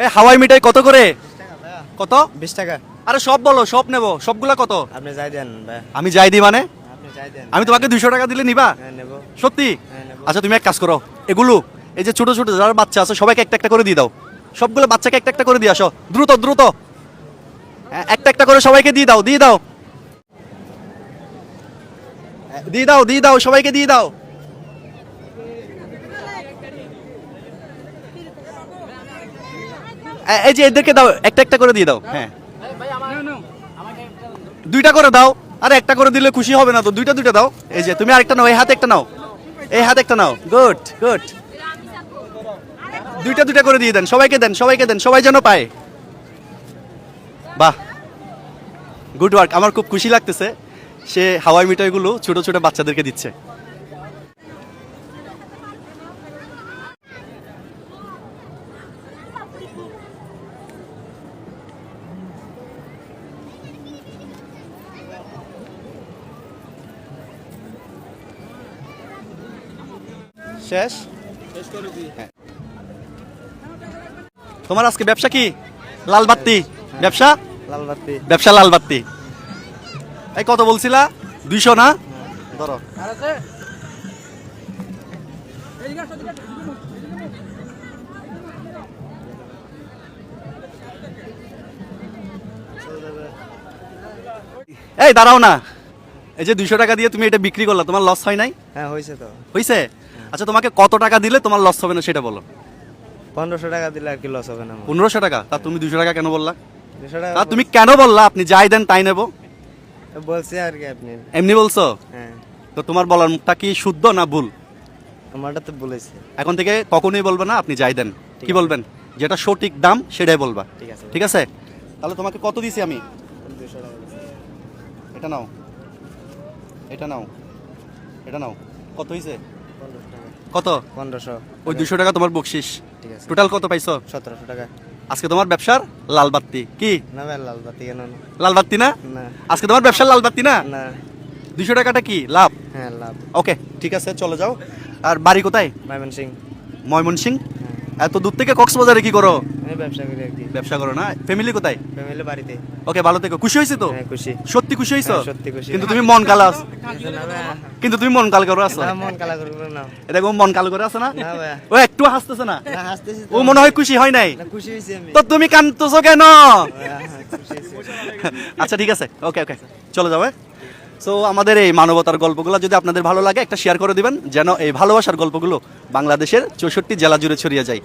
এই হাওয়াই মিঠাই কত করে? কত? 20 টাকা। আরে সব বলো, সব নেব। সবগুলা কত? আপনি যাই দেন ভাই। আমি যাই দিই মানে? আপনি যাই দেন। আমি তোমাকে 200 টাকা দিলে নিবা? হ্যাঁ নেব। সত্যি? হ্যাঁ নেব। আচ্ছা তুমি এক কাজ করো, এগুলো এই যে ছোট ছোট যারা বাচ্চা আছে সবাইকে একটা একটা করে দিয়ে দাও। সবগুলো বাচ্চাকে একটা একটা করে দিয়ে আসো, দ্রুত দ্রুত। হ্যাঁ, একটা একটা করে সবাইকে দিয়ে দাও, দিয়ে দাও, দিয়ে দাও, দিয়ে দাও, সবাইকে দিয়ে দাও। এই যে এদেরকে দাও, একটা একটা করে দিয়ে দাও। হ্যাঁ, দুইটা করে দাও। আরে একটা করে দিলে খুশি হবে না তো, দুইটা দুইটা দাও। এই যে তুমি আরেকটা নাও, এই হাতে একটা নাও, এই হাতে একটা নাও। গুড গুড, দুইটা দুইটা করে দিয়ে দেন, সবাইকে দেন, সবাইকে দেন, সবাই যেন পায়। বাহ, গুড ওয়ার্ক। আমার খুব খুশি লাগতেছে, সে হাওয়াই মিঠাইগুলো ছোট ছোট বাচ্চাদেরকে দিচ্ছে। শেষ? হ্যাঁ। তোমার আজকে ব্যবসা কি? লাল বাত্তি ব্যবসা? লাল বাতি। ব্যবসা লাল বাত্তি। এই কত বলছিলা? 200 না? ধরো। এই দাঁড়াও না, এই যে 200 টাকা দিয়ে তুমি এটা বিক্রি করলা, তোমার লস হয় নাই? হ্যাঁ হয়েছে তো। হইছে? আচ্ছা তোমাকে কত টাকা দিলে তোমার লস হবে না সেটা বলো। 1500 টাকা দিলে আর কি লস হবে না আমার। 1500 টাকা? তা তুমি 200 টাকা কেন বললা? 200 টাকা তা তুমি কেন বললা আপনি যাই দেন তাই নেব? বলছি আর কি আপনি। এমনি বলছো? হ্যাঁ তো তোমার বলার মুখটা কি শুদ্ধ না ভুল? আমারটা তো বলেছে। এখন থেকে কখনোই বলবে না আপনি যাই দেন। ঠিক কি আছে। বলবেন? যেটা সঠিক দাম সেটাই বলবা। ঠিক আছে। ঠিক আছে? তাহলে তোমাকে কত দিছি আমি? 200 টাকা দিয়েছে। এটা নাও, এটা নাও, এটা নাও। কত হইছে? 1500 টাকা। কত? 1500। ওই 200 টাকা তোমার বকশিস। ঠিক আছে। টোটাল কত পাইছো? 1700 টাকা। আজকে তোমার ব্যবসার লাল বাত্তি। কি না ভাই লাল বাতি কেন না? লাল বাত্তি না? না আজকে তোমার ব্যবসার লাল বাত্তি না? না। 200 টাকাটা কি লাভ? হ্যাঁ লাভ। ওকে ঠিক আছে, চলে যাও। আর বাড়ি কোথায়? ময়মনসিং। ময়মনসিং? হ্যাঁ এত দূর থেকে কক্সবাজারে কি করো? আমি ব্যবসা করি আর কি। ব্যবসা করো না? ফ্যামিলি কোথায়? ফ্যামিলি বাড়িতে। ওকে ভালো থেকো। খুশি হয়েছে তো? হ্যাঁ খুশি। সত্যি খুশি হয়েছো? হ্যাঁ, সত্যি খুশি। কিন্তু তুমি মন কালো আছো, না ভাই। কিন্তু তুমি মন কাল করে আছো। না মন কালা করবো না। এটা মন কালো করে আছে না? না ভাই। ও একটু হাসতেছে না? না হাসতেছি তো। ও মনে হয় খুশি হয় নাই। না খুশি হয়েছি আমি। তো তুমি কান্দতেছো কেন? হ্যাঁ, খুশি হয়েছি। আচ্ছা ঠিক আছে, ওকে ওকে, চলে যাবে। সো আমাদের এই মানবতার গল্পগুলো যদি আপনাদের ভালো লাগে একটা শেয়ার করে দিবেন, যেন এই ভালোবাসার গল্পগুলো বাংলাদেশের 64 জেলা জুড়ে ছড়িয়ে যায়।